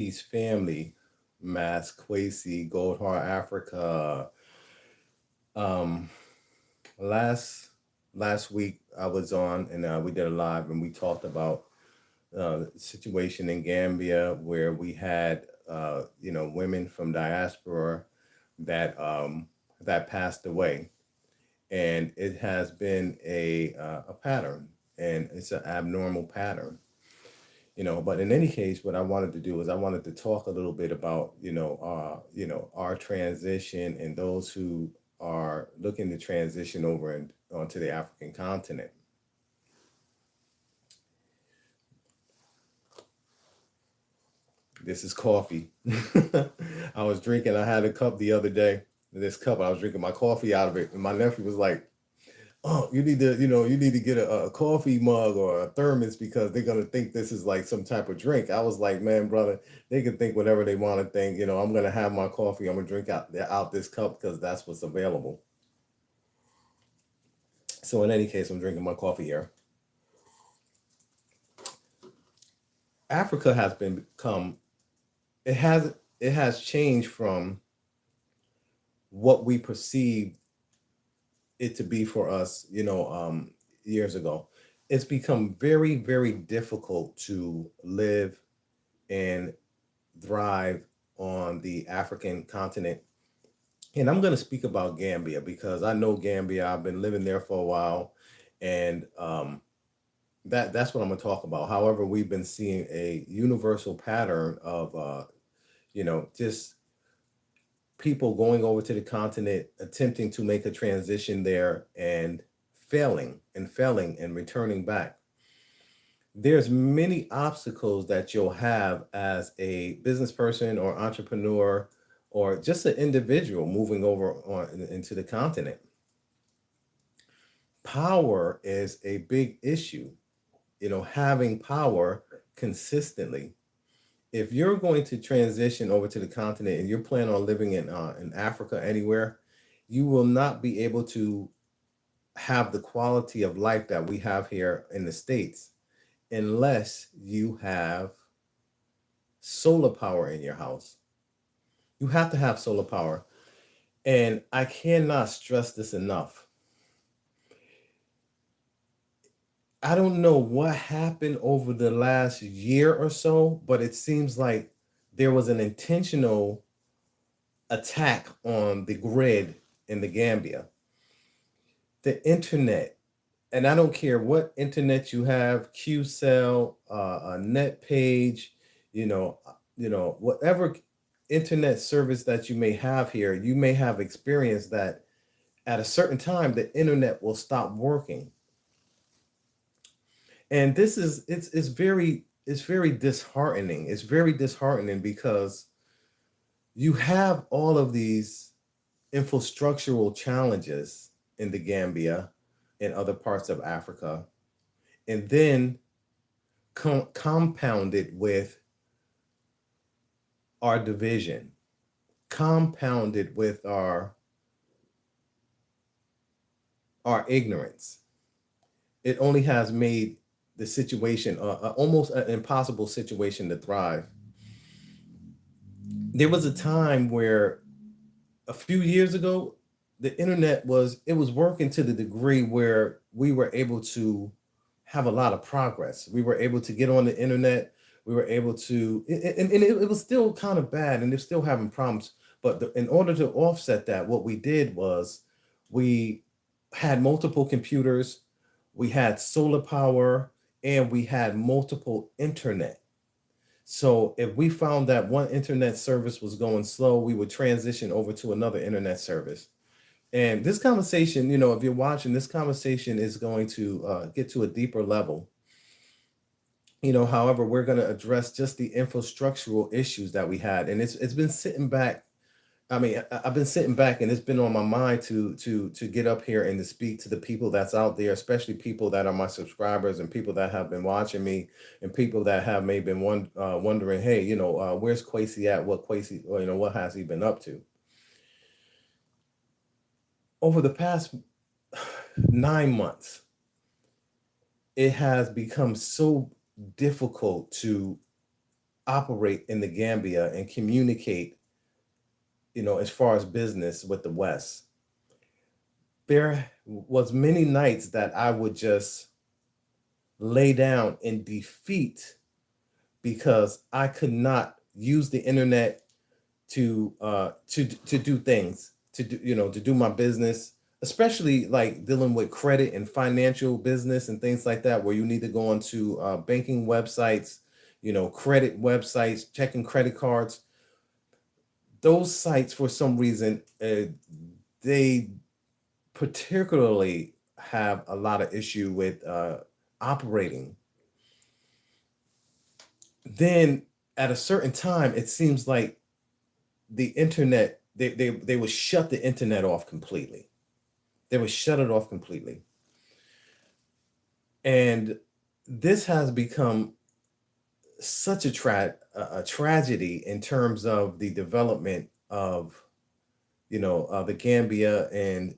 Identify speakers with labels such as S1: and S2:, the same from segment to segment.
S1: Peace family, Mass Kwesi, Goldheart Africa. Um, last last week I was on and we did a live and we talked about the situation in Gambia where we had women from diaspora that that passed away, and it has been a pattern, and it's an abnormal pattern. But in any case, what I wanted to do is I wanted to talk a little bit about our transition and those who are looking to transition over and onto the African continent. This is coffee. I was drinking. I had a cup the other day. This cup, I was drinking my coffee out of it, and my nephew was like, "Oh, you need to get a coffee mug or a thermos because they're gonna think this is like some type of drink." I was like, "Man, brother, they can think whatever they want to think. I'm gonna have my coffee. I'm gonna drink out this cup because that's what's available." So in any case, I'm drinking my coffee here. Africa has become it has it has changed from what we perceive it to be for us, years ago. It's become very, very difficult to live and thrive on the African continent. And I'm going to speak about Gambia because I know Gambia. I've been living there for a while, and that's what I'm going to talk about. However, we've been seeing a universal pattern of, just people going over to the continent, attempting to make a transition there, and failing and returning back. There's many obstacles that you'll have as a business person or entrepreneur or just an individual moving over into the continent. Power is a big issue. Having power consistently. If you're going to transition over to the continent and you're planning on living in Africa anywhere, you will not be able to have the quality of life that we have here in the States unless you have solar power in your house. You have to have solar power. And I cannot stress this enough. I don't know what happened over the last year or so, but it seems like there was an intentional attack on the grid in the Gambia. The internet, and I don't care what internet you have, QCell, a net page, whatever internet service that you may have here, you may have experienced that at a certain time the internet will stop working. And this is it's very disheartening. It's very disheartening because you have all of these infrastructural challenges in the Gambia and other parts of Africa, and then compounded with our division, compounded with our ignorance. It only has made the situation almost an impossible situation to thrive. There was a time where a few years ago the internet was working to the degree where we were able to have a lot of progress. We were able to get on the internet. We were able to, and it was still kind of bad, and they're still having problems. But in order to offset that, what we did was we had multiple computers, we had solar power, and we had multiple internet. So if we found that one internet service was going slow, we would transition over to another internet service. And this conversation, if you're watching, this conversation is going to get to a deeper level. However, we're going to address just the infrastructural issues that we had, and it's been sitting back. I mean, I've been sitting back, and it's been on my mind to get up here and to speak to the people that's out there, especially people that are my subscribers and people that have been watching me, and people that have maybe been wondering, hey, where's Kwesi at? What Kwesi, or, what has he been up to? Over the past 9 months, it has become so difficult to operate in the Gambia and communicate, as far as business with the West, there was many nights that I would just lay down in defeat because I could not use the internet to do things, to do my business, especially like dealing with credit and financial business and things like that, where you need to go onto banking websites, credit websites, checking credit cards. Those sites, for some reason, they particularly have a lot of issue with operating. Then at a certain time, it seems like the internet, they would shut the internet off completely. They would shut it off completely. And this has become such a tragedy in terms of the development of the Gambia, and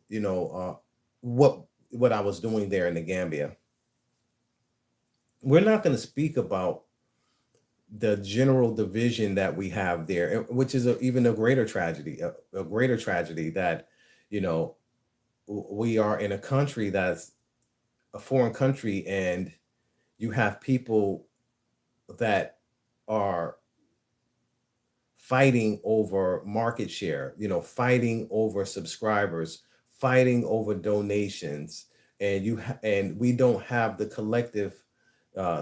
S1: what I was doing there in the Gambia. We're not going to speak about the general division that we have there, which is even a greater tragedy, a greater tragedy that you know we are in a country that's a foreign country, and you have people that are fighting over market share, fighting over subscribers, fighting over donations, and and we don't have the collective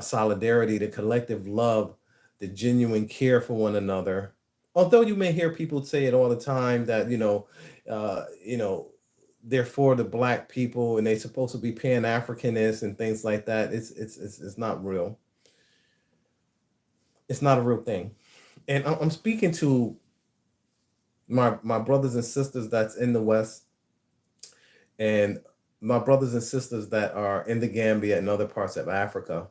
S1: solidarity, the collective love, the genuine care for one another. Although you may hear people say it all the time that uh, you know, they're for the black people and they're supposed to be pan Africanist and things like that. It's not real. It's not a real thing. And I'm speaking to my brothers and sisters that's in the West, and my brothers and sisters that are in the Gambia and other parts of Africa.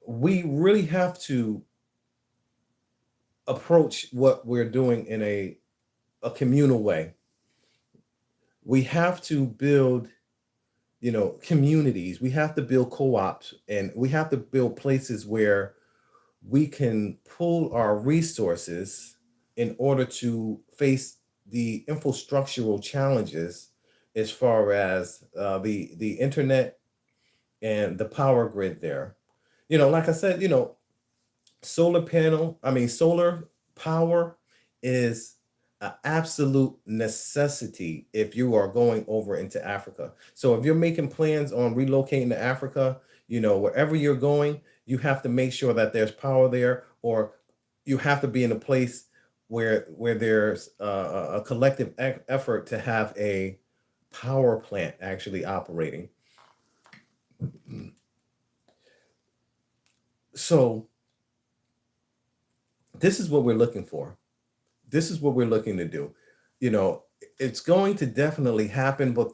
S1: We really have to approach what we're doing in a communal way. We have to build, communities. We have to build co-ops, and we have to build places where we can pool our resources in order to face the infrastructural challenges as far as the internet and the power grid there. Like I said, solar power is an absolute necessity if you are going over into Africa. So if you're making plans on relocating to Africa, wherever you're going, you have to make sure that there's power there, or you have to be in a place where there's a collective effort to have a power plant actually operating. So this is what we're looking for. This is what we're looking to do. You know, it's going to definitely happen, but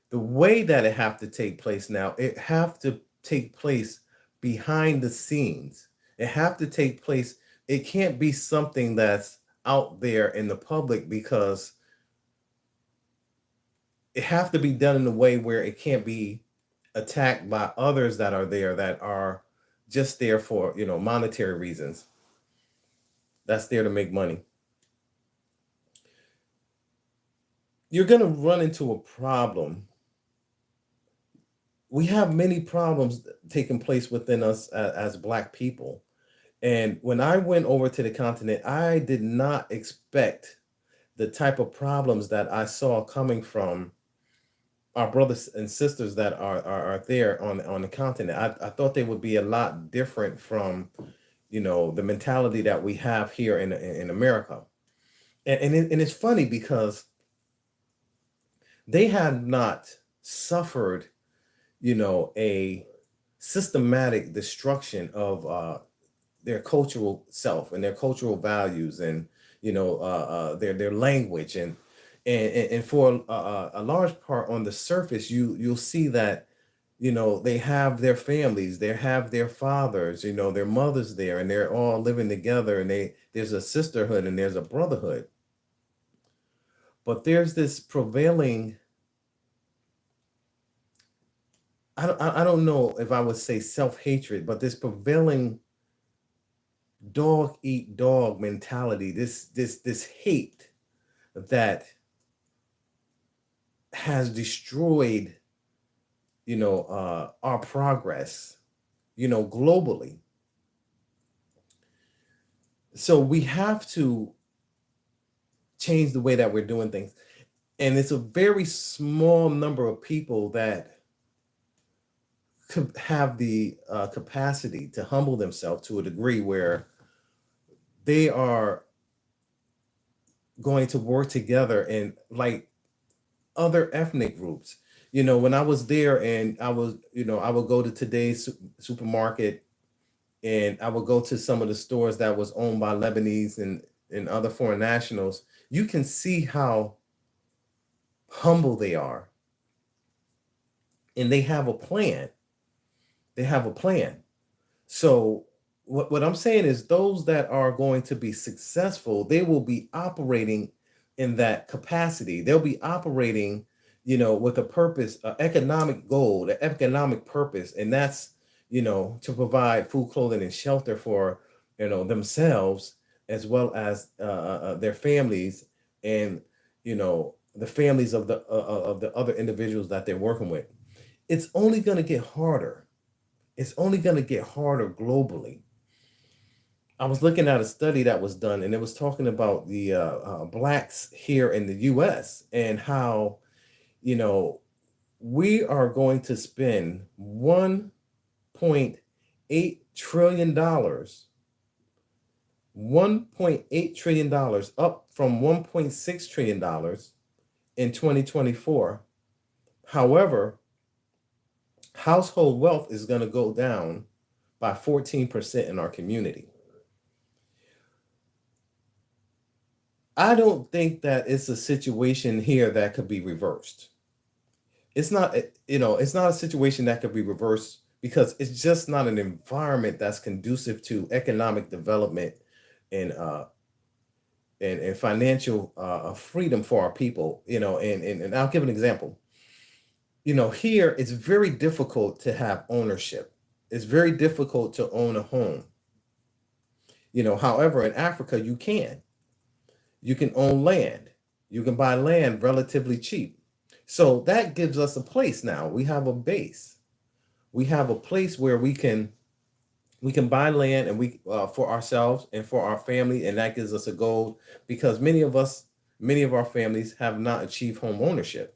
S1: the way that it have to take place now, it have to take place behind the scenes. It have to take place. It can't be something that's out there in the public, because it have to be done in a way where it can't be attacked by others that are there, that are just there for, monetary reasons. That's there to make money. You're going to run into a problem. We have many problems taking place within us as Black people. And when I went over to the continent, I did not expect the type of problems that I saw coming from our brothers and sisters that are there on the continent. I thought they would be a lot different from, the mentality that we have here in America. And it's funny because they have not suffered, a systematic destruction of their cultural self and their cultural values, and their language, and for a large part, on the surface, you'll see that they have their families, they have their fathers, their mothers there, and they're all living together, and there's a sisterhood and there's a brotherhood. But there's this prevailing, I don't know if I would say self-hatred, but this prevailing dog eat dog mentality, this hate that has destroyed, our progress, globally. So we have to change the way that we're doing things. And it's a very small number of people that could have the capacity to humble themselves to a degree where they are going to work together and like other ethnic groups. When I was there and I would go to today's supermarket, and I would go to some of the stores that was owned by Lebanese and other foreign nationals. You can see how humble they are, and they have a plan. They have a plan. So what I'm saying is those that are going to be successful, they will be operating in that capacity. They'll be operating, with a purpose, an economic goal, the economic purpose, and that's, to provide food, clothing, and shelter for, themselves as well as their families, and the families of the other individuals that they're working with. It's only going to get harder. It's only going to get harder globally. I was looking at a study that was done, and it was talking about the blacks here in the U.S. and how, we are going to spend $1.8 trillion, $1.8 trillion, up from $1.6 trillion in 2024. However, household wealth is going to go down by 14% in our community. I don't think that it's a situation here that could be reversed. It's not, it's not a situation that could be reversed because it's just not an environment that's conducive to economic development and and financial freedom for our people. And I'll give an example. Here it's very difficult to have ownership. It's very difficult to own a home. However, in Africa, you can. You can own land. You can buy land relatively cheap. So that gives us a place now. We have a base. We have a place where we can buy land and we for ourselves and for our family, and that gives us a goal because many of our families have not achieved home ownership.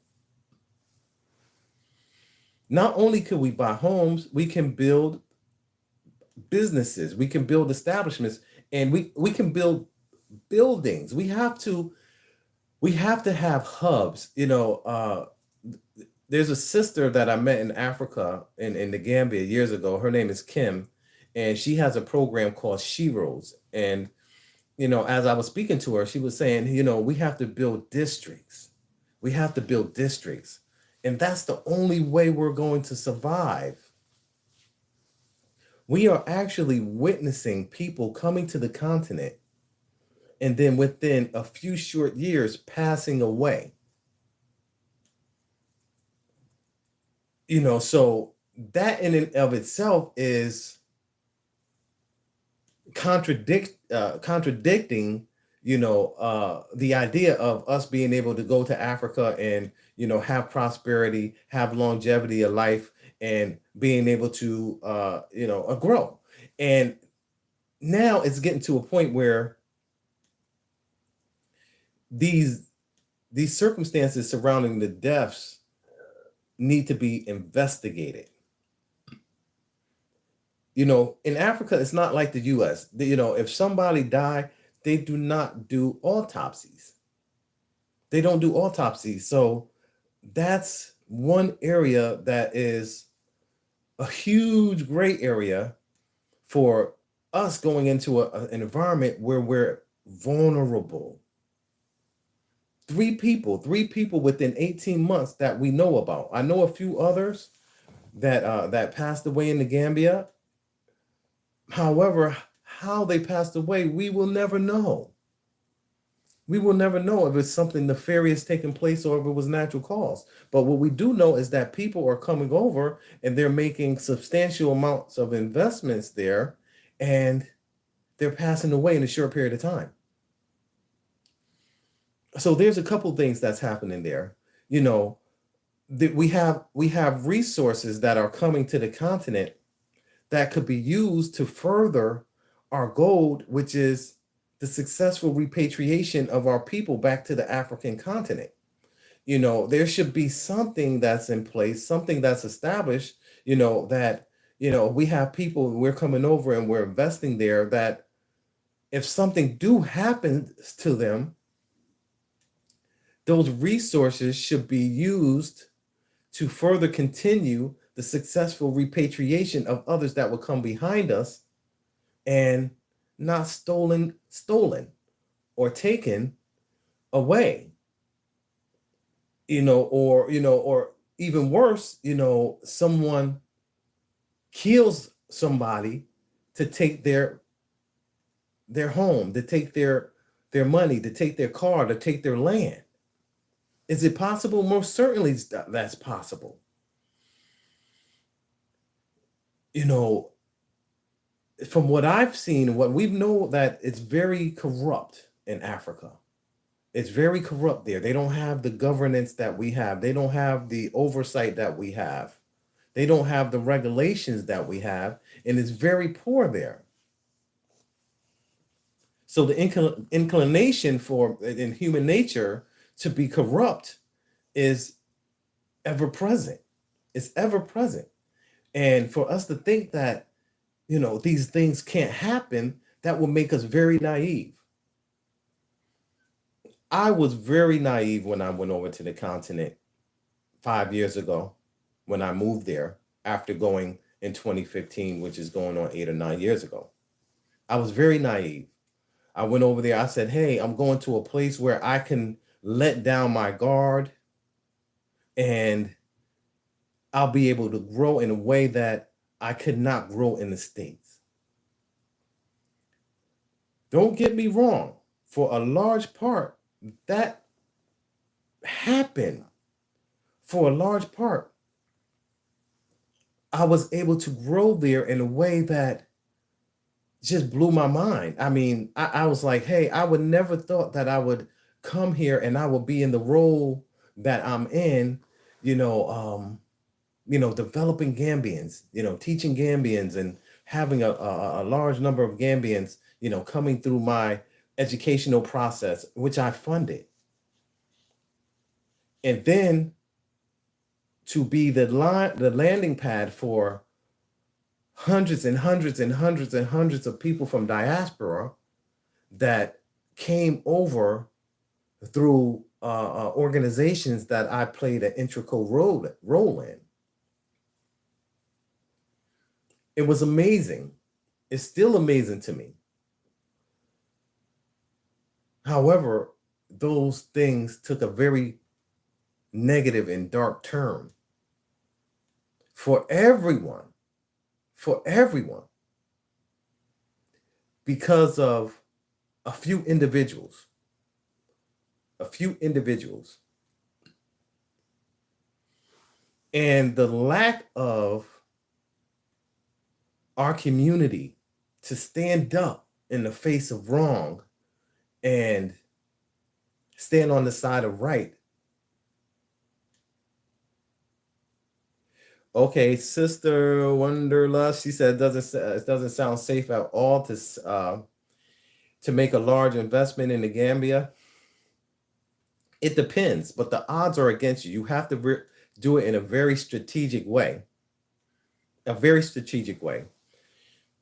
S1: Not only could we buy homes, we can build businesses, we can build establishments, and we can build buildings. We have to have hubs. There's a sister that I met in Africa in the Gambia years ago. Her name is Kim, and she has a program called Sheroes. And as I was speaking to her, she was saying, we have to build districts. We have to build districts. And that's the only way we're going to survive. We are actually witnessing people coming to the continent and then within a few short years passing away. So that in and of itself is contradicting, the idea of us being able to go to Africa and, have prosperity, have longevity of life, and being able to, grow. And now it's getting to a point where these circumstances surrounding the deaths need to be investigated. In Africa, it's not like the US. If somebody died, they do not do autopsies. They don't do autopsies. So that's one area that is a huge gray area for us going into an environment where we're vulnerable. Three people within 18 months that we know about. I know a few others that passed away in the Gambia. However, how they passed away, we will never know. We will never know if it's something nefarious taking place or if it was natural cause. But what we do know is that people are coming over and they're making substantial amounts of investments there, and they're passing away in a short period of time. So there's a couple things that's happening there. You know, that we have resources that are coming to the continent that could be used to further our goal, which is the successful repatriation of our people back to the African continent. You know, there should be something that's in place, something that's established, that, we have people, we're coming over and we're investing there, that if something do happen to them, those resources should be used to further continue the successful repatriation of others that will come behind us, and not stolen or taken away, or even worse, someone kills somebody to take their home, to take their money, to take their car, to take their land. Is it possible? Most certainly that's possible. From what I've seen, what we know, that it's very corrupt in Africa. It's very corrupt there. They don't have the governance that we have. They don't have the oversight that we have. They don't have the regulations that we have, and it's very poor there. So the inclination in human nature to be corrupt is ever present. It's ever present. And for us to think that, these things can't happen, that will make us very naive. I was very naive when I went over to the continent 5 years ago, when I moved there after going in 2015, which is going on 8 or 9 years ago. I was very naive. I went over there. I said, hey, I'm going to a place where I can let down my guard and I'll be able to grow in a way that I could not grow in the States. Don't get me wrong. For a large part, that happened. For a large part, I was able to grow there in a way that just blew my mind. I mean, I was like, hey, I would never thought that I would come here and I would be in the role that I'm in, developing Gambians, teaching Gambians and having a large number of Gambians, coming through my educational process, which I funded. And then to be the landing pad for hundreds and hundreds and hundreds and hundreds of people from diaspora that came over through organizations that I played an integral role in. It was amazing. It's still amazing to me. However, those things took a very negative and dark turn for everyone, because of a few individuals. And the lack of our community to stand up in the face of wrong and stand on the side of right. Okay, Sister Wonderlust, she said it doesn't sound safe at all to make a large investment in the Gambia. It depends, but the odds are against you. You have to do it in a very strategic way.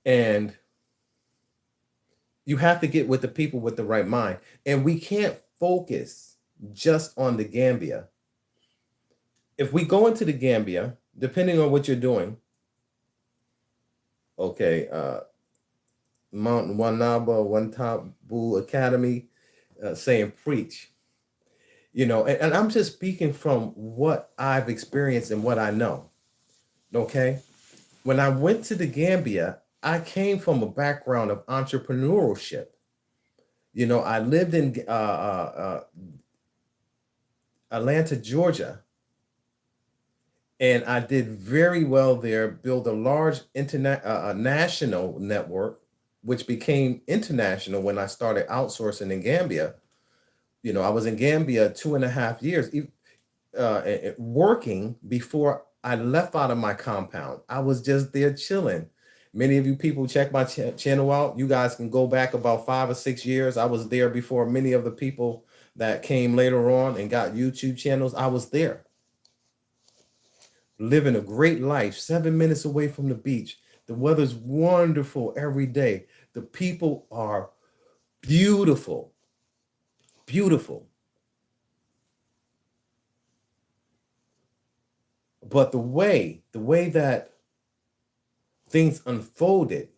S1: And you have to get with the people with the right mind. And we can't focus just on the Gambia. If we go into the Gambia, depending on what you're doing, okay, Mount Wanaba, Wantabu Academy, saying preach, and I'm just speaking from what I've experienced and what I know, okay? When I went to the Gambia, I came from a background of entrepreneurship. I lived in Atlanta, Georgia, and I did very well there, built a large national network, which became international when I started outsourcing in Gambia. I was in Gambia 2.5 years, working before I left out of my compound. I was just there chilling. Many of you people check my channel out. You guys can go back about 5 or 6 years. I was there before many of the people that came later on and got YouTube channels. I was there living a great life, 7 minutes away from the beach. The weather's wonderful every day. The people are beautiful, beautiful. But the way that things unfolded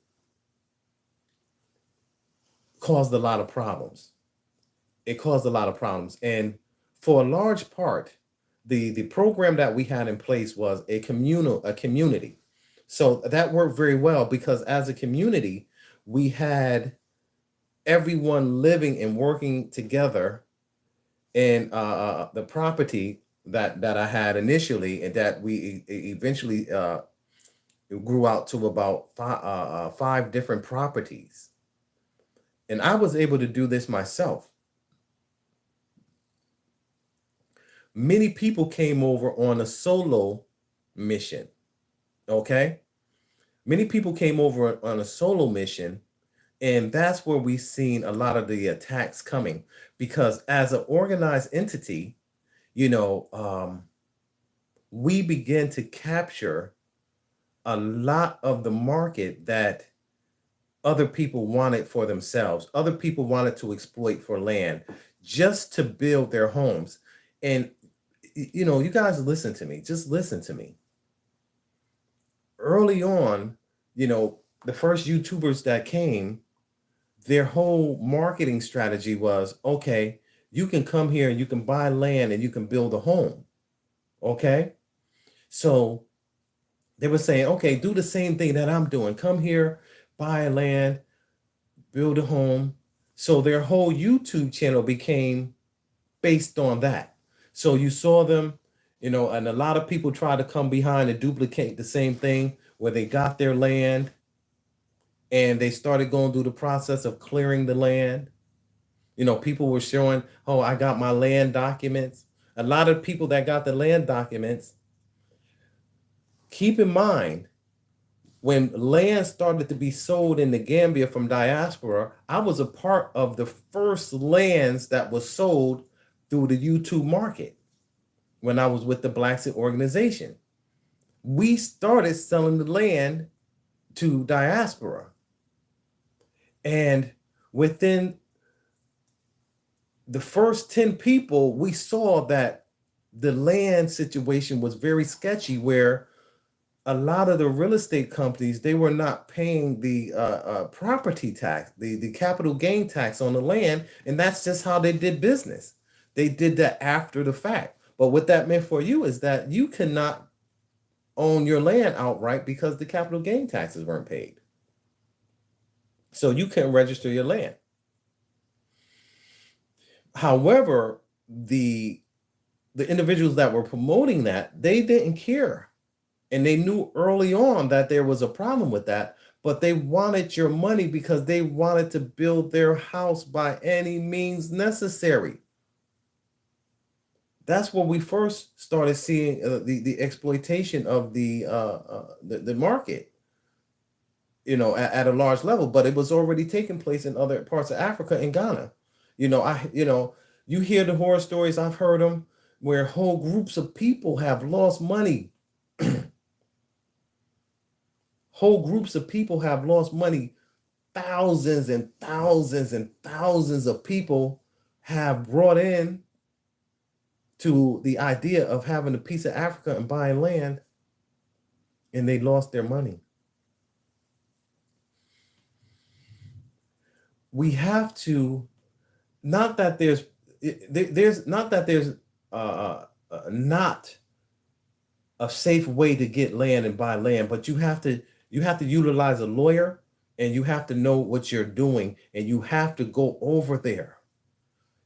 S1: caused a lot of problems. It caused a lot of problems. And for a large part, the program that we had in place was a community. So that worked very well because as a community, we had everyone living and working together in the property that I had initially, and that we eventually grew out to about five different properties. And I was able to do this myself. Many people came over on a solo mission. Okay. Many people came over on a solo mission. And that's where we've seen a lot of the attacks coming, because as an organized entity, we begin to capture a lot of the market that other people wanted for themselves. Other people wanted to exploit for land just to build their homes. And, you guys listen to me, just listen to me. Early on, the first YouTubers that came, their whole marketing strategy was, okay, you can come here and you can buy land and you can build a home. Okay. So they were saying, okay, do the same thing that I'm doing. Come here, buy land, build a home. So their whole YouTube channel became based on that. So you saw them, and a lot of people try to come behind and duplicate the same thing, where they got their land and they started going through the process of clearing the land. People were showing, oh, I got my land documents. A lot of people that got the land documents, keep in mind, when land started to be sold in the Gambia from diaspora, I was a part of the first lands that was sold through the YouTube market when I was with the Black organization. We started selling the land to diaspora. And within the first 10 people, we saw that the land situation was very sketchy, where a lot of the real estate companies, they were not paying the property tax, the capital gain tax on the land. And that's just how they did business. They did that after the fact. But what that meant for you is that you cannot own your land outright because the capital gain taxes weren't paid. So you can't register your land. However, the individuals that were promoting that, they didn't care. And they knew early on that there was a problem with that, but they wanted your money because they wanted to build their house by any means necessary. That's when we first started seeing the exploitation of the market, at a large level. But it was already taking place in other parts of Africa and Ghana. You hear the horror stories, I've heard them, where whole groups of people have lost money. Whole groups of people have lost money. Thousands and thousands and thousands of people have brought in to the idea of having a piece of Africa and buying land, and they lost their money. We have to, not that there's not a safe way to get land and buy land, but you have to utilize a lawyer, and you have to know what you're doing, and you have to go over there.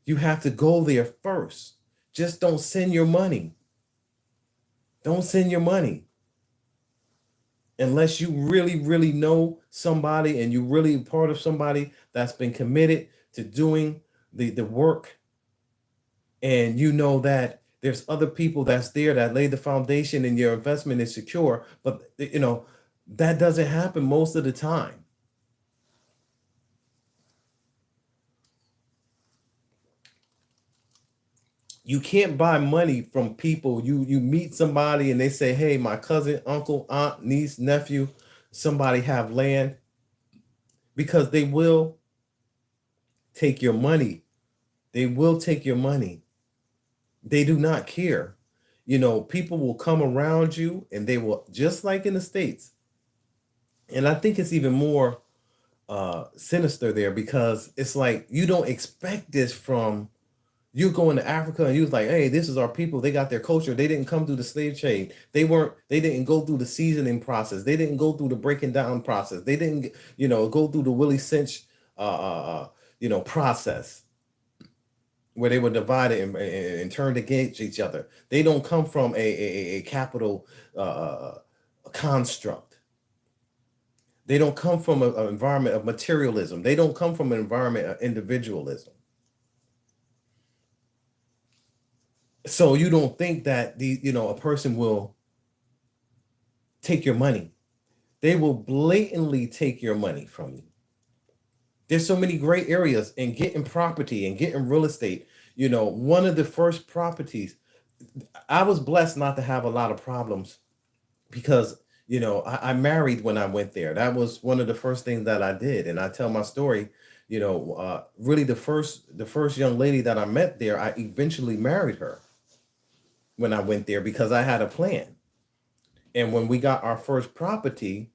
S1: You have to go there first. Just don't send your money. Don't send your money. unless you really, really know somebody and you really part of somebody that's been committed to doing the work, and you know that there's other people that's there that laid the foundation and your investment is secure. But that doesn't happen most of the time. You can't buy money from people. You meet somebody and they say, hey, my cousin, uncle, aunt, niece, nephew, somebody have land, because they will take your money. They will take your money. They do not care. People will come around you and they will, just like in the States. And I think it's even more sinister there, because it's like you don't expect this from you going to Africa and you was like, hey, this is our people. They got their culture. They didn't come through the slave trade. They didn't go through the seasoning process. They didn't go through the breaking down process. They didn't, go through the Willie Cinch, process where they were divided and turned against each other. They don't come from a capital construct. They don't come from an environment of materialism. They don't come from an environment of individualism. So you don't think that a person will take your money. They will blatantly take your money from you. There's so many great areas in getting property and getting real estate. One of the first properties, I was blessed not to have a lot of problems, because I married when I went there. That was one of the first things that I did. And I tell my story, really the first young lady that I met there, I eventually married her when I went there, because I had a plan. And when we got our first property,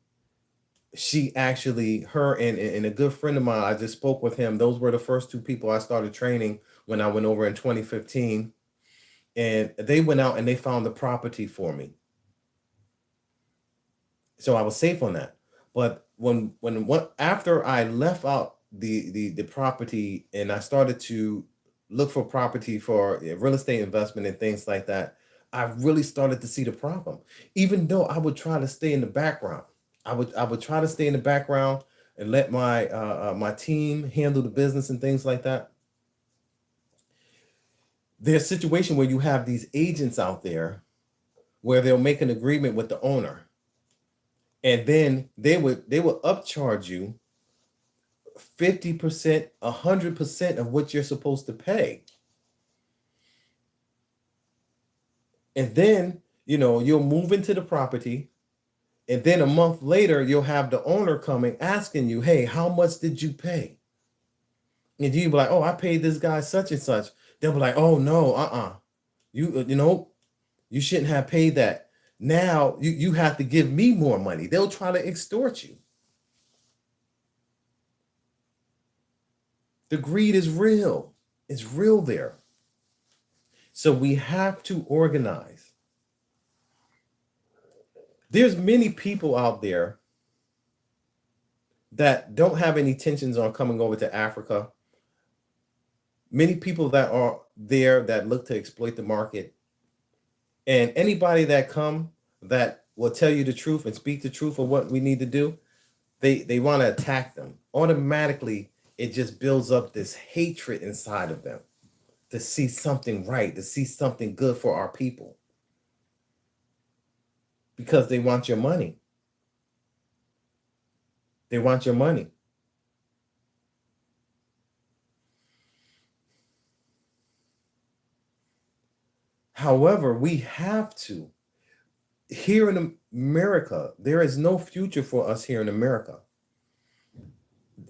S1: she actually, her and a good friend of mine, I just spoke with him. Those were the first two people I started training when I went over in 2015. And they went out and they found the property for me. So I was safe on that. But after I left out the property and I started to look for property for real estate investment and things like that, I really started to see the problem. Even though I would try to stay in the background, I would try to stay in the background and let my team handle the business and things like that. There's a situation where you have these agents out there where they'll make an agreement with the owner, and then they would upcharge you 50%, 100% of what you're supposed to pay. And then, you'll move into the property. And then a month later, you'll have the owner coming asking you, hey, how much did you pay? And you'll be like, oh, I paid this guy such and such. They'll be like, oh, no, you shouldn't have paid that. Now you have to give me more money. They'll try to extort you. The greed is real. It's real there. So we have to organize. There's many people out there that don't have any intentions on coming over to Africa. Many people that are there that look to exploit the market. And anybody that come that will tell you the truth and speak the truth of what we need to do, they want to attack them. Automatically, it just builds up this hatred inside of them to see something right, to see something good for our people. Because they want your money. They want your money. However, we have to. Here in America, there is no future for us here in America.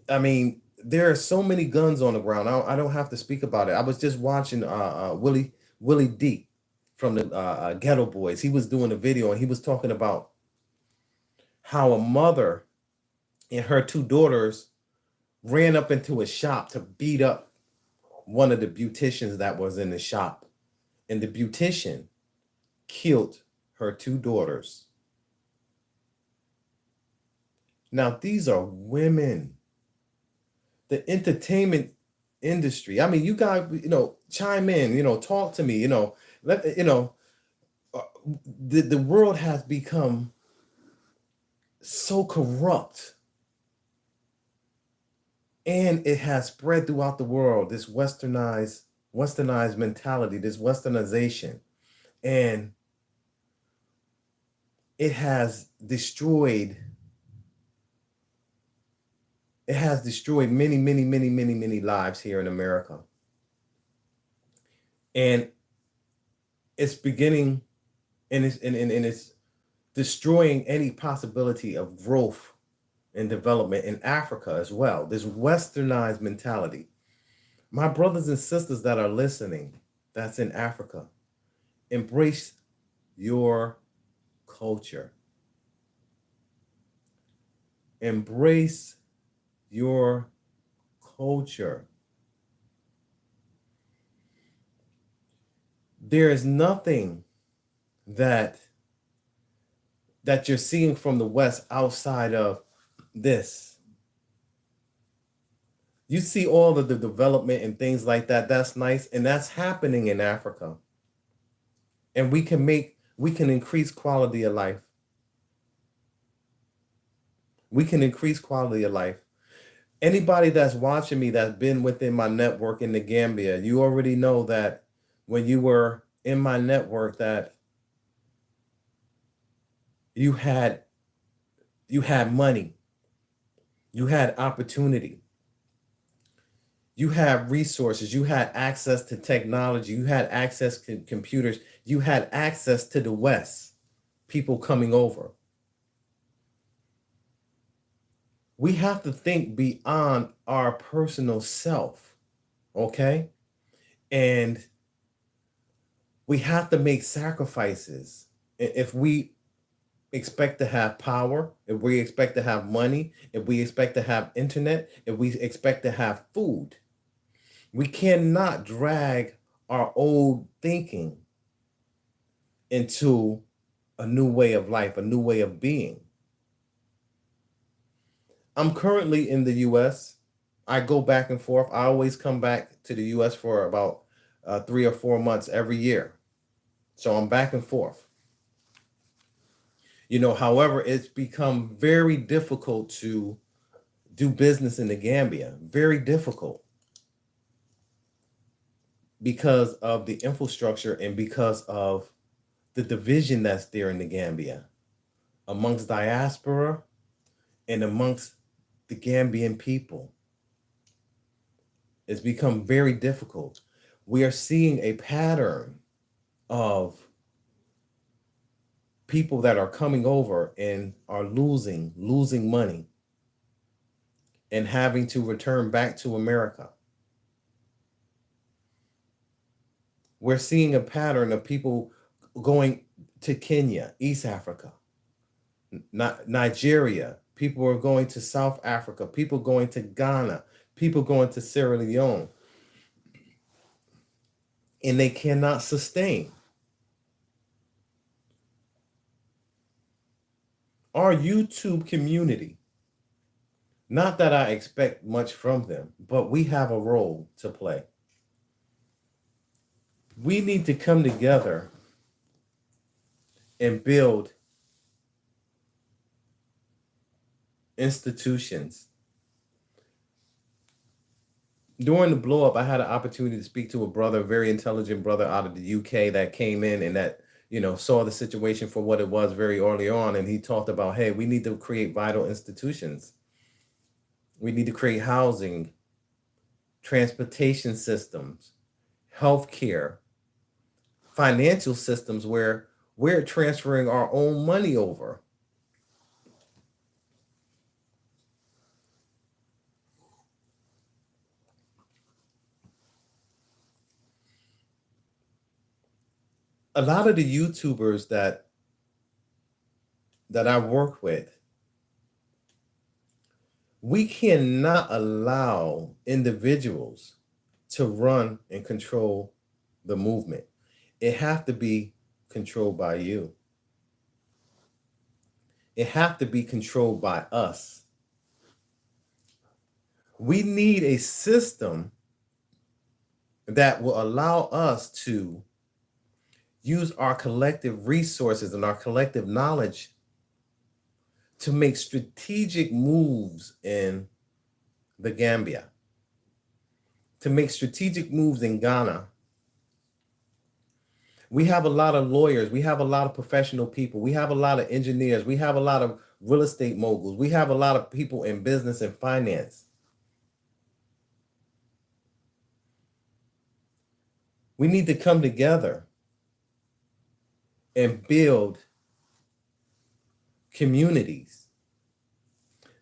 S1: I mean, there are so many guns on the ground. I don't have to speak about it. I was just watching Willie D from the Ghetto Boys. He was doing a video and he was talking about how a mother and her two daughters ran up into a shop to beat up one of the beauticians that was in the shop. And the beautician killed her two daughters. Now, these are women. The entertainment industry. I mean, you guys, chime in, talk to me, the world has become so corrupt, and it has spread throughout the world, this westernized mentality, this westernization, and it has destroyed many lives here in America. And it's beginning, and it's destroying any possibility of growth and development in Africa as well. This westernized mentality. My brothers and sisters that are listening, that's in Africa, embrace your culture. Embrace your culture. There is nothing that you're seeing from the West outside of this. You see all of the development and things like that. That's nice. And that's happening in Africa. And we can increase quality of life. We can increase quality of life. Anybody that's watching me that's been within my network in the Gambia, you already know that when you were in my network that you had money, you had opportunity, you had resources, you had access to technology, you had access to computers, you had access to the West, people coming over. We have to think beyond our personal self, okay? And we have to make sacrifices. If we expect to have power, if we expect to have money, if we expect to have internet, if we expect to have food, we cannot drag our old thinking into a new way of life, a new way of being. I'm currently in the US. I go back and forth. I always come back to the US for about 3 or 4 months every year. So I'm back and forth. However, it's become very difficult to do business in the Gambia. Very difficult because of the infrastructure and because of the division that's there in the Gambia amongst diaspora and amongst the Gambian people. It's become very difficult. We are seeing a pattern of people that are coming over and are losing money and having to return back to America. We're seeing a pattern of people going to Kenya, East Africa, Nigeria. People are going to South Africa, people going to Ghana, people going to Sierra Leone. And they cannot sustain. Our YouTube community, not that I expect much from them, but we have a role to play. We need to come together and build institutions. During the blow up, I had an opportunity to speak to a brother, a very intelligent brother out of the UK that came in and that, saw the situation for what it was very early on. And he talked about, hey, we need to create vital institutions. We need to create housing, transportation systems, healthcare, financial systems where we're transferring our own money over. A lot of the YouTubers that I work with, we cannot allow individuals to run and control the movement. It has to be controlled by you. It has to be controlled by us. We need a system that will allow us to use our collective resources and our collective knowledge to make strategic moves in the Gambia, to make strategic moves in Ghana. We have a lot of lawyers. We have a lot of professional people. We have a lot of engineers. We have a lot of real estate moguls. We have a lot of people in business and finance. We need to come together and build communities.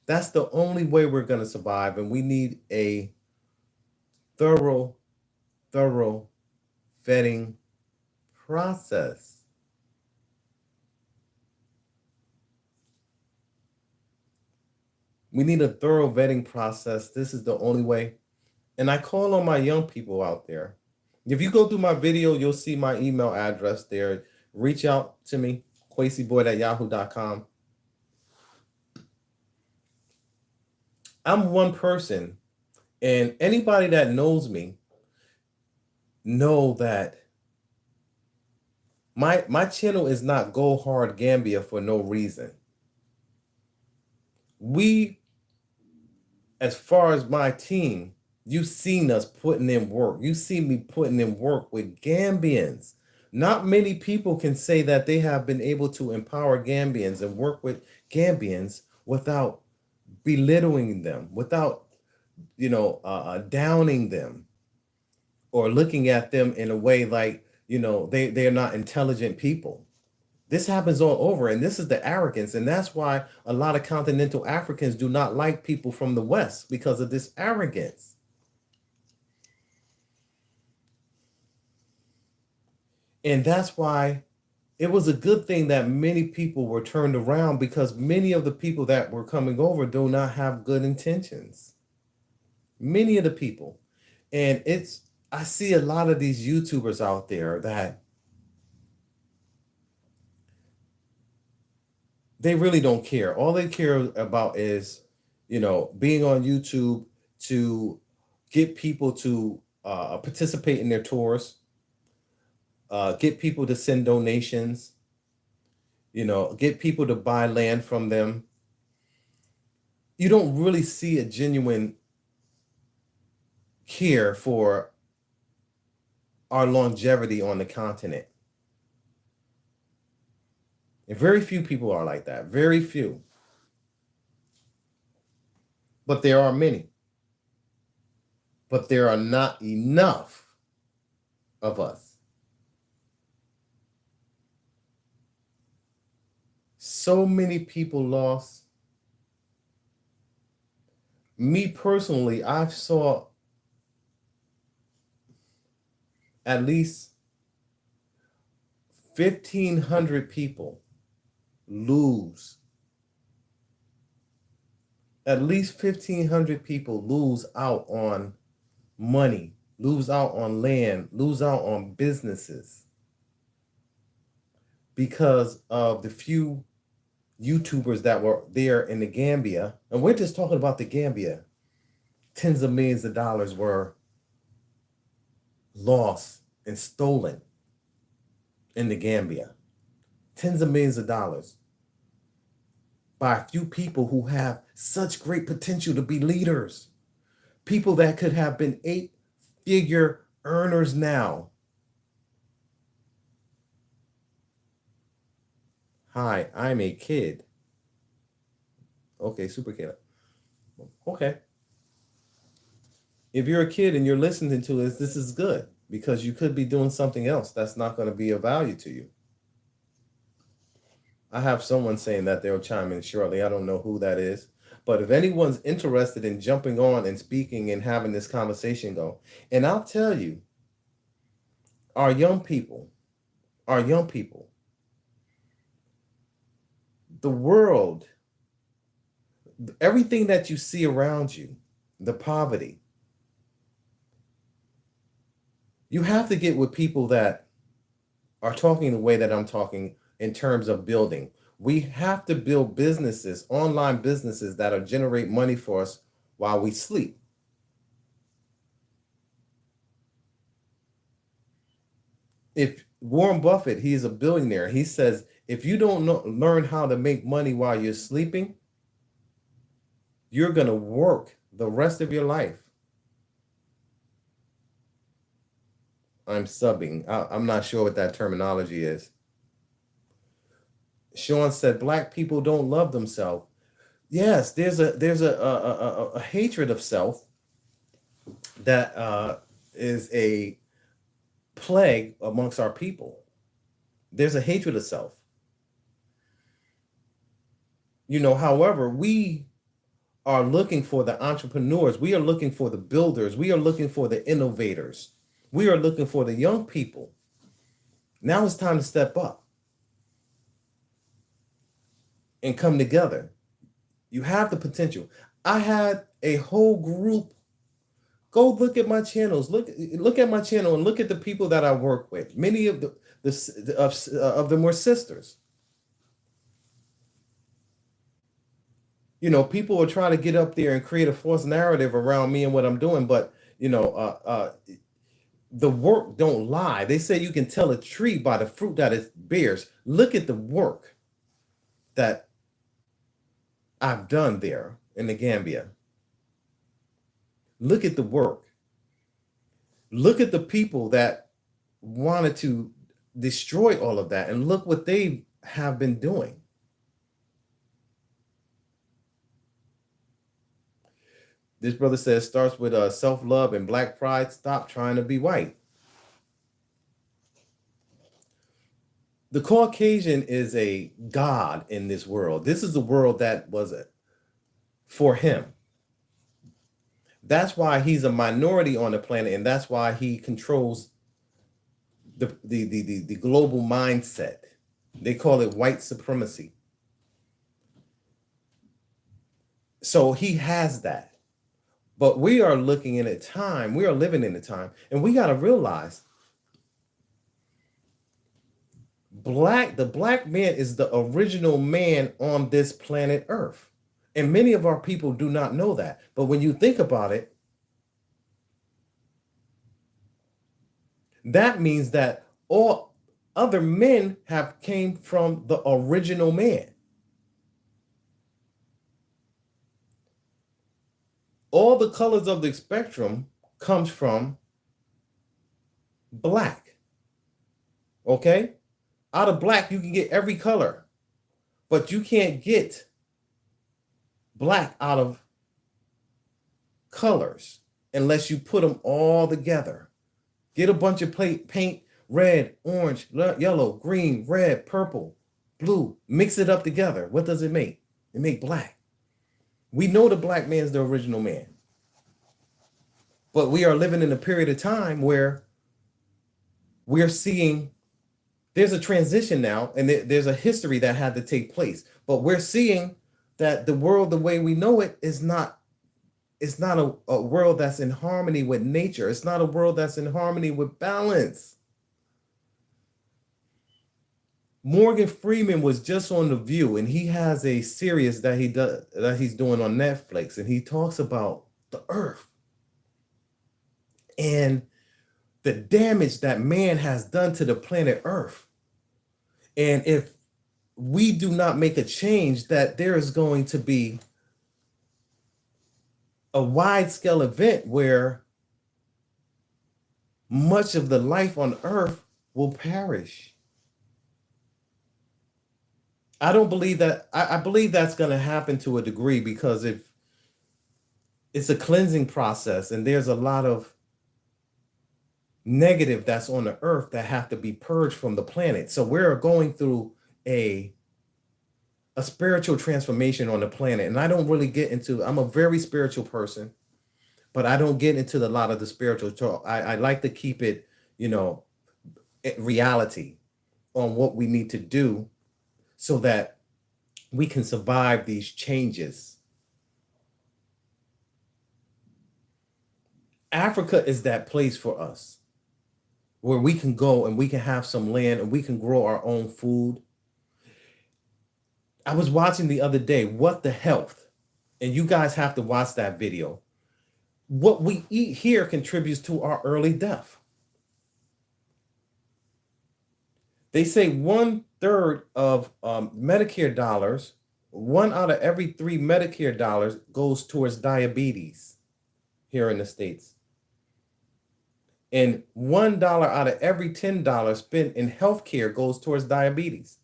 S1: That's the only way we're going to survive. And we need a thorough vetting process. We need a thorough vetting process. This is the only way. And I call on my young people out there. If you go through my video, you'll see my email address there. Reach out to me, Kwesiboyd@yahoo.com. I'm one person, and anybody that knows me know that my channel is not Go Hard Gambia for no reason. We, as far as my team, you've seen us putting in work. You see me putting in work with Gambians. Not many people can say that they have been able to empower Gambians and work with Gambians without belittling them, without, downing them or looking at them in a way like, they're not intelligent people. This happens all over, and this is the arrogance, and that's why a lot of continental Africans do not like people from the West, because of this arrogance. And that's why it was a good thing that many people were turned around, because many of the people that were coming over do not have good intentions. Many of the people. And I see a lot of these YouTubers out there that they really don't care. All they care about is, being on YouTube to get people to participate in their tours, get people to send donations, get people to buy land from them. You don't really see a genuine care for our longevity on the continent. And very few people are like that. Very few. But there are many. But there are not enough of us. So many people lost. Me personally, I saw at least 1,500 people lose. At least 1,500 people lose out on money, lose out on land, lose out on businesses because of the few YouTubers that were there in the Gambia. And we're just talking about the Gambia. Tens of millions of dollars were lost and stolen in the Gambia. Tens of millions of dollars by a few people who have such great potential to be leaders. People that could have been 8-figure earners now. Hi, I'm a kid. Okay, super kid. Okay. If you're a kid and you're listening to this is good, because you could be doing something else that's not going to be of value to you. I have someone saying that they'll chime in shortly. I don't know who that is. But if anyone's interested in jumping on and speaking and having this conversation go, and I'll tell you, our young people, the world, everything that you see around you, the poverty, you have to get with people that are talking the way that I'm talking in terms of building. We have to build businesses, online businesses that'll generate money for us while we sleep. If Warren Buffett, he's a billionaire, he says, If you don't learn how to make money while you're sleeping, you're going to work the rest of your life. I'm subbing. I'm not sure what that terminology is. Sean said, Black people don't love themselves. Yes, there's a hatred of self that is a plague amongst our people. There's a hatred of self. However, we are looking for the entrepreneurs. We are looking for the builders. We are looking for the innovators. We are looking for the young people. Now it's time to step up and come together. You have the potential. I had a whole group. Go look at my channels. Look at my channel and look at the people that I work with. Many of them were sisters. People will try to get up there and create a false narrative around me and what I'm doing, but the work don't lie. They say you can tell a tree by the fruit that it bears. Look at the work that I've done there in the Gambia. Look at the work. Look at the people that wanted to destroy all of that, and look what they have been doing. This brother says, starts with self-love and Black pride. Stop trying to be white. The Caucasian is a god in this world. This is the world that was for him. That's why he's a minority on the planet, and that's why he controls the global mindset. They call it white supremacy. So he has that. But we are living in a time, and we got to realize the Black man is the original man on this planet Earth. And many of our people do not know that. But when you think about it, that means that all other men have came from the original man. All the colors of the spectrum comes from Black. Okay? Out of Black, you can get every color, but you can't get Black out of colors unless you put them all together. Get a bunch of paint, red, orange, yellow, green, red, purple, blue, mix it up together. What does it make? It make Black. We know the Black man is the original man, but we are living in a period of time where we're seeing there's a transition now, and there's a history that had to take place, but we're seeing that the world, the way we know it, is not a world that's in harmony with nature. It's not a world that's in harmony with balance. Morgan Freeman was just on The View, and he has a series that he's doing on Netflix, and he talks about the earth and the damage that man has done to the planet Earth. And if we do not make a change, that there is going to be a wide-scale event where much of the life on Earth will perish. I don't believe that. I believe that's going to happen to a degree, because if it's a cleansing process, and there's a lot of negative that's on the earth that have to be purged from the planet. So we're going through a spiritual transformation on the planet. And I don't really get into, I'm a very spiritual person, but I don't get into a lot of the spiritual talk. I like to keep it, reality on what we need to do so that we can survive these changes. Africa is that place for us where we can go and we can have some land and we can grow our own food. I was watching the other day, What the Health, and you guys have to watch that video. What we eat here contributes to our early death. They say 1 third of Medicare dollars, 1 out of every 3 Medicare dollars goes towards diabetes here in the States. And $1 out of every $10 spent in healthcare goes towards diabetes.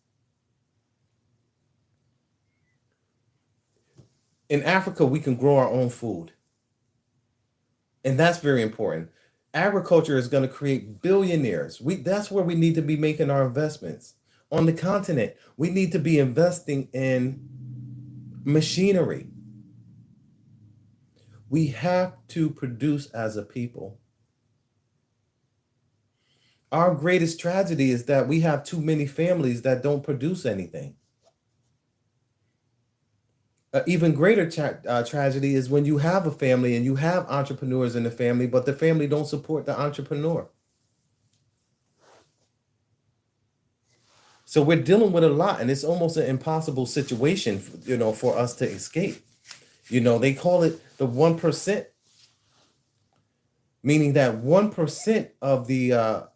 S1: In Africa, we can grow our own food. And that's very important. Agriculture is going to create billionaires. That's where we need to be making our investments. On the continent, we need to be investing in machinery. We have to produce as a people. Our greatest tragedy is that we have too many families that don't produce anything. Even greater tragedy is when you have a family and you have entrepreneurs in the family, but the family don't support the entrepreneur. So we're dealing with a lot, and it's almost an impossible situation, for us to escape. They call it the 1%, meaning that 1% of the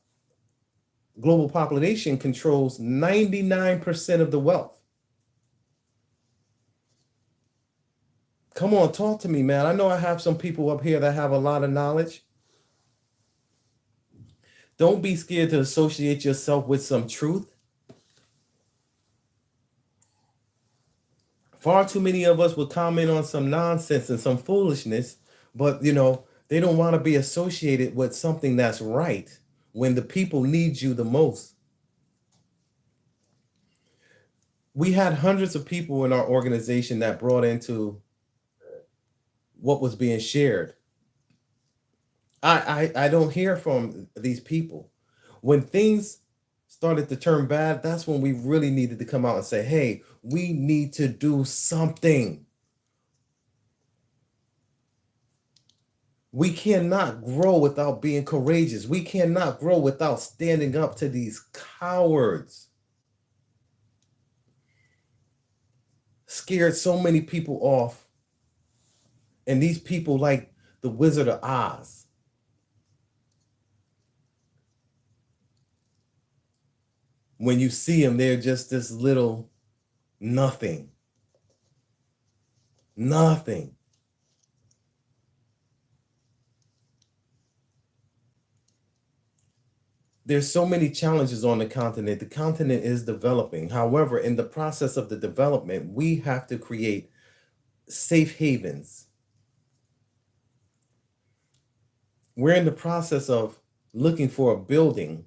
S1: global population controls 99% of the wealth. Come on, talk to me, man. I know I have some people up here that have a lot of knowledge. Don't be scared to associate yourself with some truth. Far too many of us would comment on some nonsense and some foolishness, but they don't want to be associated with something that's right when the people need you the most. We had hundreds of people in our organization that brought into what was being shared. I don't hear from these people. When things started to turn bad, that's when we really needed to come out and say, hey, we need to do something. We cannot grow without being courageous. We cannot grow without standing up to these cowards. Scared so many people off. And these people like the Wizard of Oz. When you see them, they're just this little nothing. Nothing. There's so many challenges on the continent. The continent is developing. However, in the process of the development, we have to create safe havens. We're in the process of looking for a building.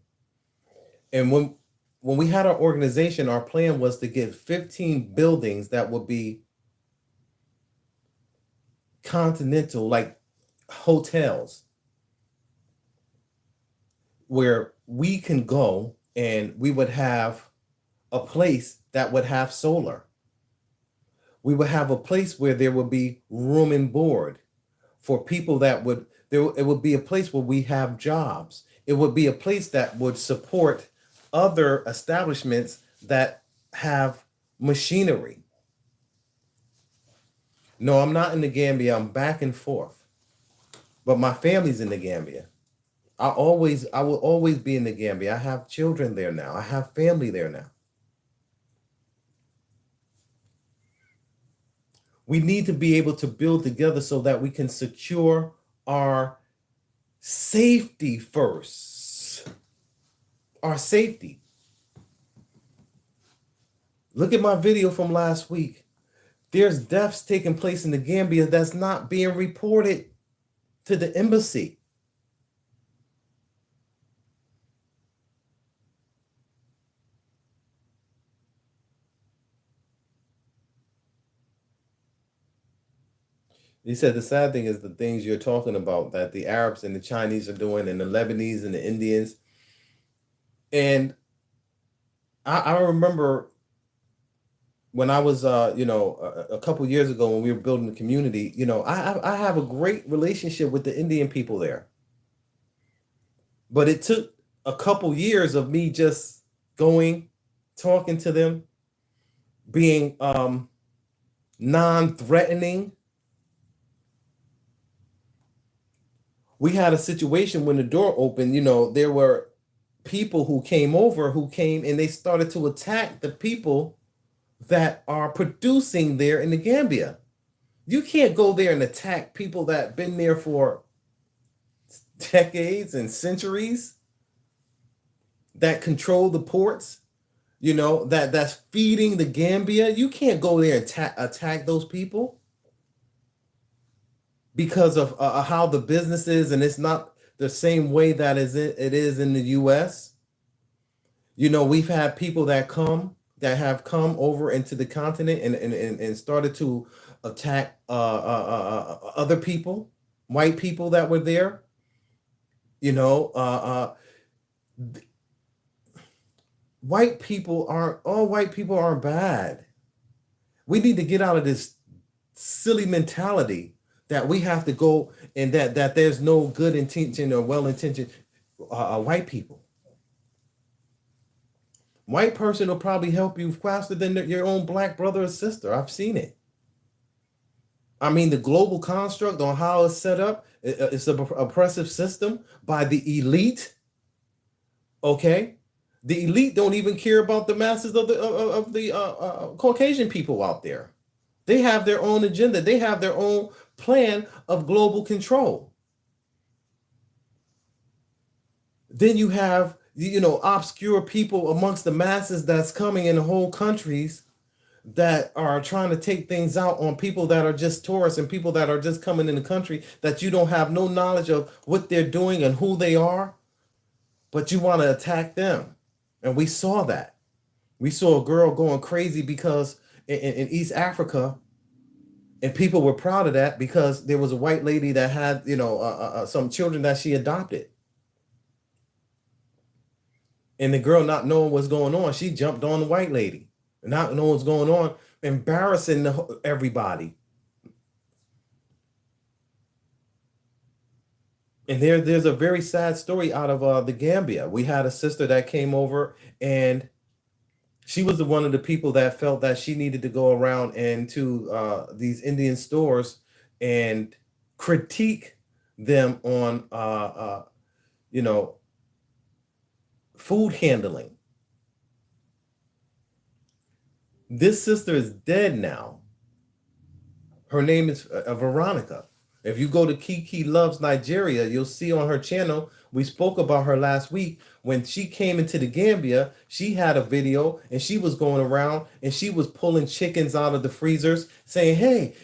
S1: And when we had our organization, our plan was to get 15 buildings that would be continental, like hotels, where we can go and we would have a place that would have solar. We would have a place where there would be room and board for people it would be a place where we have jobs. It would be a place that would support other establishments that have machinery. No, I'm not in the Gambia. I'm back and forth. But my family's in the Gambia. I will always be in the Gambia. I have children there now. I have family there now. We need to be able to build together so that we can secure our safety first. Our safety. Look at my video from last week. There's deaths taking place in the Gambia that's not being reported to the embassy. He said the sad thing is the things you're talking about that the Arabs and the Chinese are doing, and the Lebanese and the Indians. And I remember when I was, a couple years ago when we were building the community, I have a great relationship with the Indian people there. But it took a couple years of me just going, talking to them, being non-threatening. We had a situation when the door opened, there were people who came over, who came and they started to attack the people that are producing there in the Gambia. You can't go there and attack people that been there for decades and centuries, that control the ports, that's feeding the Gambia. You can't go there and attack those people because of how the business is, and it's not the same way that it is in the U.S. We've had people that have come over into the continent and started to attack other people, white people that were there. All white people aren't bad. We need to get out of this silly mentality that we have to go and that there's no good intention or well-intentioned white people. White person will probably help you faster than your own black brother or sister. I've seen it. I mean, the global construct on how it's set up, it's an oppressive system by the elite. Okay, the elite don't even care about the masses of the Caucasian people out there. They have their own agenda. They have their own plan of global control. Then you have, obscure people amongst the masses that's coming in the whole countries that are trying to take things out on people that are just tourists and people that are just coming in the country that you don't have no knowledge of what they're doing and who they are, but you want to attack them. And we saw that. We saw a girl going crazy because in East Africa, and people were proud of that because there was a white lady that had, some children that she adopted. And the girl, not knowing what's going on, she jumped on the white lady, not knowing what's going on, embarrassing everybody. And there's a very sad story out of the Gambia. We had a sister that came over, and she was one of the people that felt that she needed to go around and to these Indian stores and critique them on, food handling. This sister is dead now. Her name is Veronica. If you go to Kiki Loves Nigeria, you'll see on her channel, we spoke about her last week. When she came into the Gambia, she had a video and she was going around and she was pulling chickens out of the freezers saying, hey,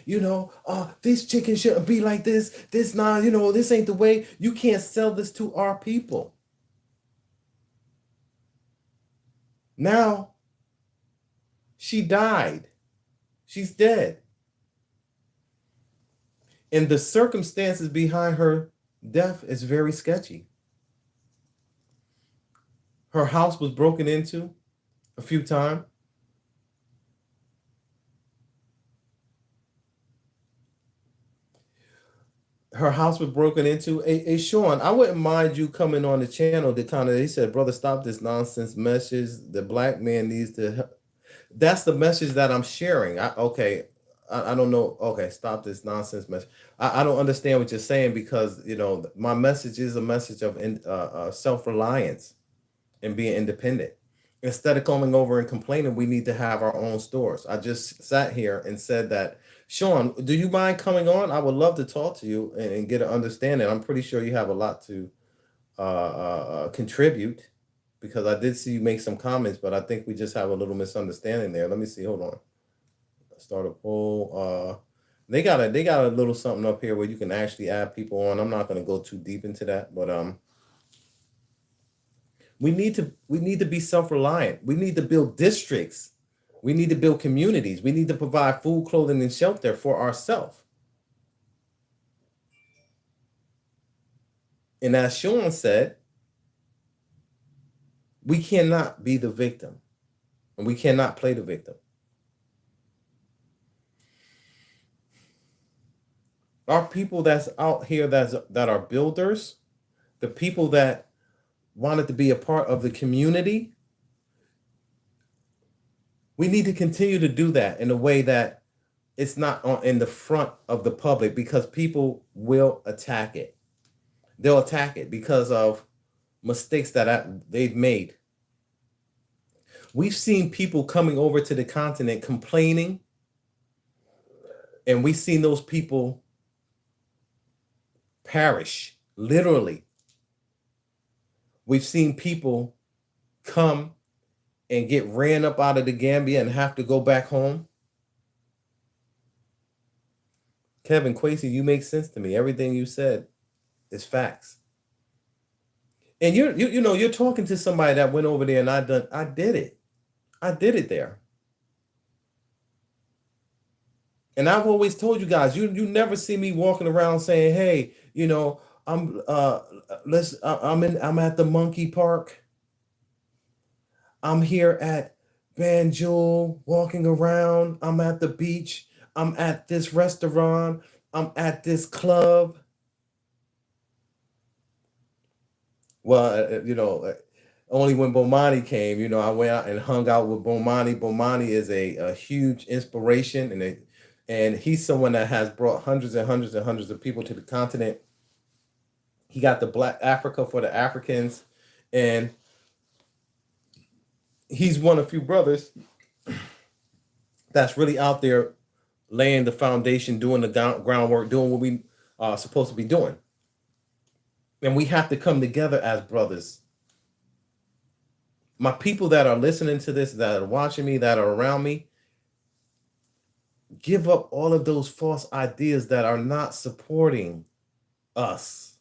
S1: these chickens shouldn't be like this. This not, this ain't the way. You can't sell this to our people. Now, she died. She's dead. And the circumstances behind her death is very sketchy. Her house was broken into a few times. Her house was broken into. Hey, Sean, I wouldn't mind you coming on the channel to kind of, he said, brother, stop this nonsense message. The black man needs to help. That's the message that I'm sharing. I don't know. Okay, stop this nonsense message. I don't understand what you're saying because, my message is a message of self-reliance and being independent. Instead of coming over and complaining, we need to have our own stores. I just sat here and said that, Sean, do you mind coming on? I would love to talk to you and get an understanding. I'm pretty sure you have a lot to contribute because I did see you make some comments, but I think we just have a little misunderstanding there. Let me see. Hold on. Start a poll. They got a little something up here where you can actually add people on. I'm not going to go too deep into that, but we need to be self-reliant. We need to build districts. We need to build communities. We need to provide food, clothing, and shelter for ourselves. And as Sean said, we cannot be the victim, and we cannot play the victim. Our people that's out here that are builders, the people that wanted to be a part of the community, we need to continue to do that in a way that it's not in the front of the public because people will attack it. They'll attack it because of mistakes that they've made. We've seen people coming over to the continent complaining, and we've seen those people perish, literally. We've seen people come and get ran up out of the Gambia and have to go back home. Kevin, Kwesi, you make sense to me. Everything you said is facts. And you're talking to somebody that went over there, and I did it. I did it there. And I've always told you guys, you never see me walking around saying, "Hey, I'm at the monkey park. I'm here at Banjul walking around. I'm at the beach. I'm at this restaurant. I'm at this club." Well, only when Bomani came, I went out and hung out with Bomani. Bomani is a huge inspiration, and he's someone that has brought hundreds and hundreds and hundreds of people to the continent. He got the Black Africa for the Africans, and he's one of few brothers that's really out there laying the foundation, doing the groundwork, doing what we are supposed to be doing. And we have to come together as brothers. My people that are listening to this, that are watching me, that are around me, give up all of those false ideas that are not supporting us.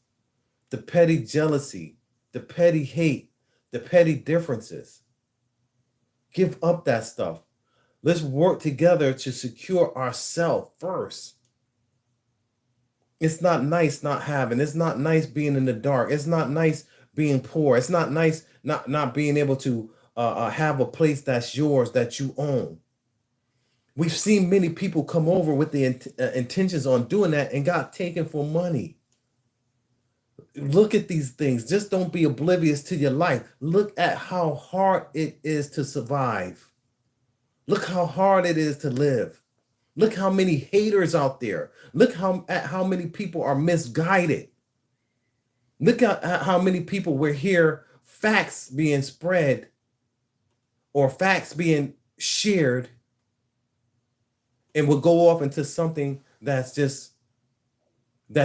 S1: The petty jealousy, the petty hate, the petty differences. Give up that stuff. Let's work together to secure ourselves first. It's not nice not having. It's not nice being in the dark. It's not nice being poor. It's not nice not being able to have a place that's yours, that you own. We've seen many people come over with the intentions on doing that and got taken for money. Look at these things. Just don't be oblivious to your life. Look at how hard it is to survive. Look how hard it is to live. Look how many haters out there. Look at how many people are misguided. Look at how many people we're here, facts being spread or facts being shared, and will go off into something that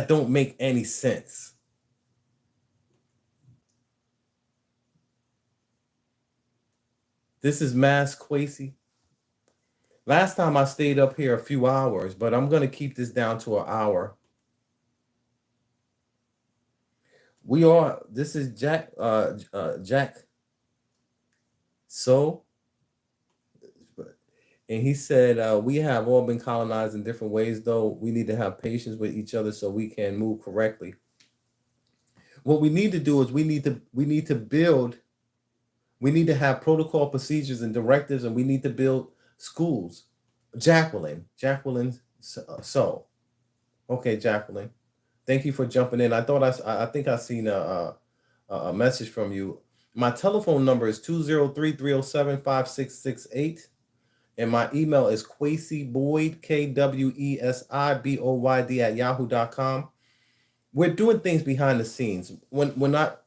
S1: don't make any sense. This is Mass Kwesi. Last time I stayed up here a few hours, but I'm going to keep this down to an hour. This is Jack So, and he said, we have all been colonized in different ways, though we need to have patience with each other so we can move correctly. What we need to do is we need to have protocol, procedures, and directives, and we need to build schools. Jacqueline, so. Okay, Jacqueline. Thank you for jumping in. I think I seen a message from you. My telephone number is 203-307-5668. And my email is Kwesiboyd, Kwesiboyd @yahoo.com. We're doing things behind the scenes. When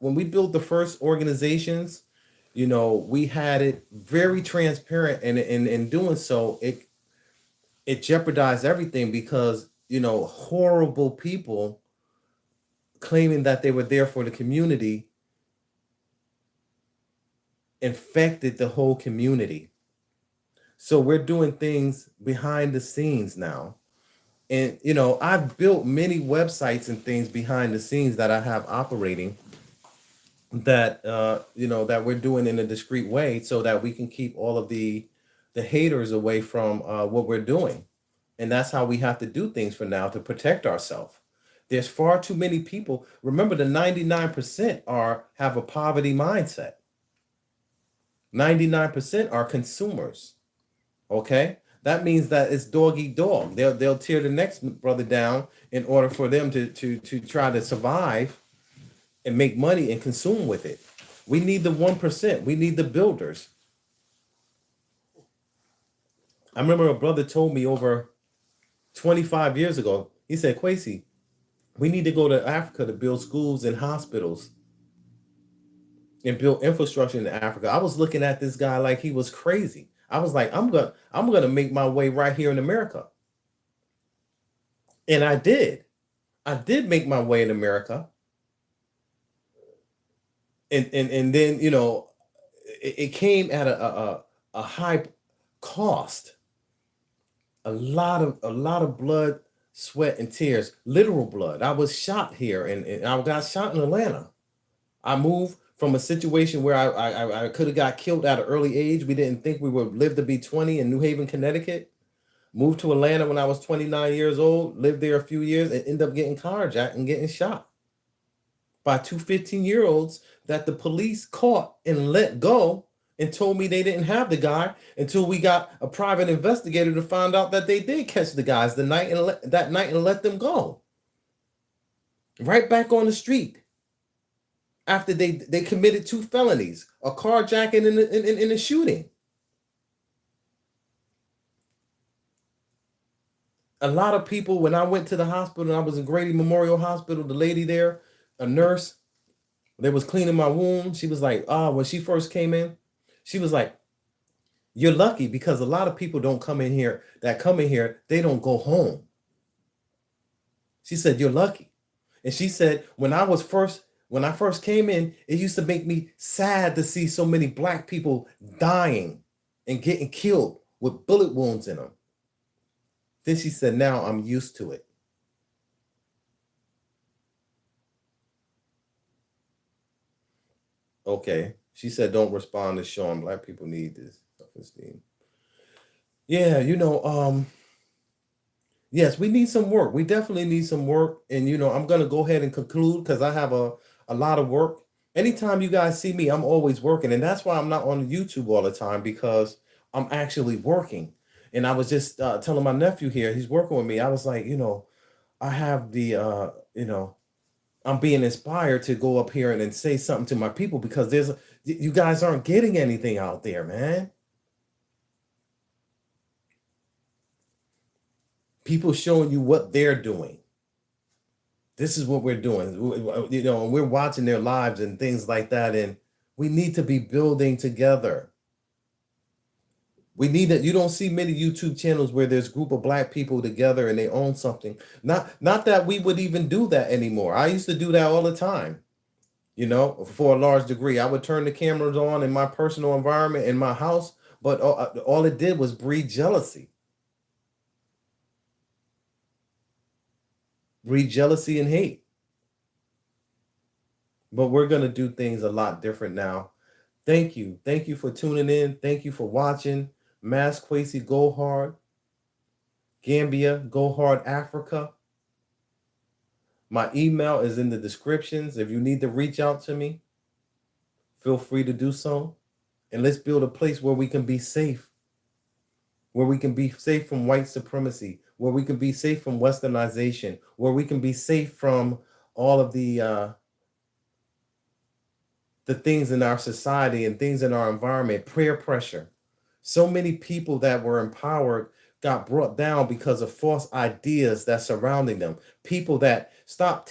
S1: we built the first organizations, we had it very transparent, and in doing so, it jeopardized everything because, horrible people claiming that they were there for the community infected the whole community. So we're doing things behind the scenes now. And, I've built many websites and things behind the scenes that I have operating that, that we're doing in a discreet way so that we can keep all of the haters away from what we're doing. And that's how we have to do things for now to protect ourselves. There's far too many people. Remember, the 99% have a poverty mindset. 99% are consumers. Okay? That means that it's dog eat dog. They'll tear the next brother down in order for them to try to survive and make money and consume with it. We need the 1%. We need the builders. I remember a brother told me over 25 years ago, he said, Kwesi, we need to go to Africa to build schools and hospitals. and built infrastructure in Africa. I was looking at this guy like he was crazy. I was like, I'm gonna make my way right here in America. And I did. I did make my way in America. And then, it came at a high cost. A lot of blood, sweat, and tears, literal blood. I was shot here, and I got shot in Atlanta. I moved from a situation where I could have got killed at an early age. We didn't think we would live to be 20 in New Haven, Connecticut. Moved to Atlanta when I was 29 years old, lived there a few years, and ended up getting carjacked and getting shot by two 15-year-olds that the police caught and let go and told me they didn't have the guy until we got a private investigator to find out that they did catch the guys that night and let them go. Right back on the street. After they committed two felonies, a carjacking and a shooting. A lot of people, when I went to the hospital, I was in Grady Memorial Hospital, the lady there, a nurse, they was cleaning my wound. She was like, when she first came in, she was like, you're lucky because a lot of people don't come in here, they don't go home. She said, you're lucky. And she said, when I first came in, it used to make me sad to see so many Black people dying and getting killed with bullet wounds in them. Then she said, now I'm used to it. Okay. She said, don't respond to Sean. Black people need this self-esteem. Yeah, yes, we need some work. We definitely need some work. And, I'm going to go ahead and conclude because I have a lot of work. Anytime you guys see me, I'm always working. And that's why I'm not on YouTube all the time, because I'm actually working. And I was just telling my nephew here, he's working with me. I was like, I have the, I'm being inspired to go up here and say something to my people because you guys aren't getting anything out there, man. People showing you what they're doing. This is what we're doing, and we're watching their lives and things like that. And we need to be building together. We need that. You don't see many YouTube channels where there's a group of Black people together and they own something. Not that we would even do that anymore. I used to do that all the time, for a large degree. I would turn the cameras on in my personal environment in my house, but all it did was breed jealousy. Breed jealousy and hate. But we're going to do things a lot different now. Thank you. Thank you for tuning in. Thank you for watching. Mass Kwesi, go hard. Gambia, go hard, Africa. My email is in the descriptions. If you need to reach out to me, feel free to do so. And let's build a place where we can be safe. Where we can be safe from white supremacy. Where we can be safe from westernization. Where we can be safe from all of the things in our society and things in our environment, peer pressure. So many people that were empowered got brought down because of false ideas that surrounding them. People that stopped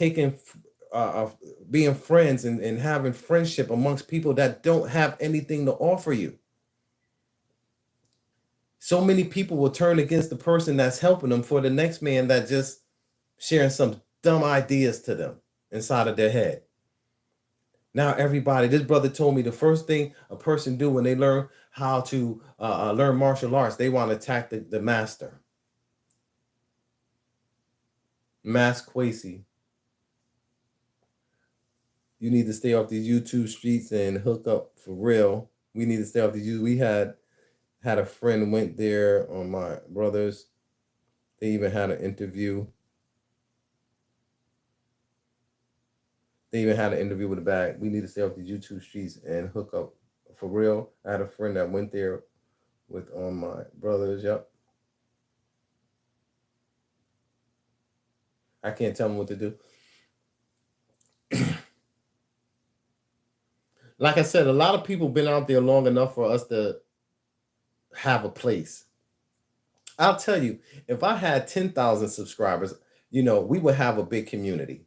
S1: being friends and having friendship amongst people that don't have anything to offer you. So many people will turn against the person that's helping them for the next man that just sharing some dumb ideas to them inside of their head. Now everybody, this brother told me the first thing a person do when they learn how to learn martial arts, they want to attack the master. Mass Kwesi. You need to stay off these YouTube streets and hook up for real. We need to stay off these. We had a friend went there on my brother's. They even had an interview. They even had an interview with the bag. We need to stay off these YouTube streets and hook up for real. I had a friend that went there with my brothers. Yep. I can't tell them what to do. Like I said, a lot of people been out there long enough for us to have a place. I'll tell you, if I had 10,000 subscribers, we would have a big community.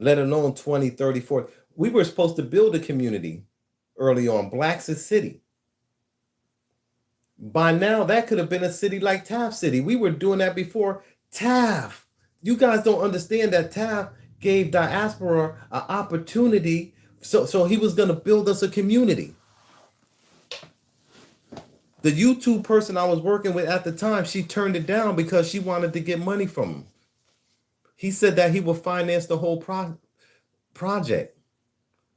S1: Let alone 20, 30, 40. We were supposed to build a community early on. Blacks's City. By now, that could have been a city like Taft City. We were doing that before Taft. You guys don't understand that Taft gave diaspora an opportunity. So he was going to build us a community. The YouTube person I was working with at the time, she turned it down because she wanted to get money from him. He said that he would finance the whole project.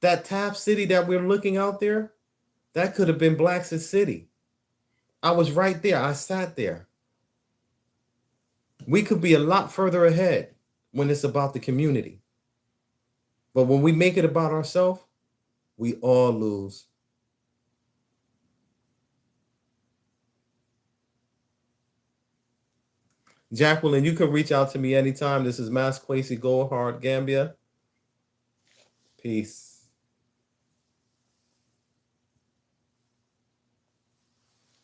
S1: That Taft City that we're looking out there, that could have been Blacks's City. I was right there. I sat there. We could be a lot further ahead when it's about the community. But when we make it about ourselves, we all lose. Jacqueline, you can reach out to me anytime. This is Mass Kwesiboyd, Gambia. Peace.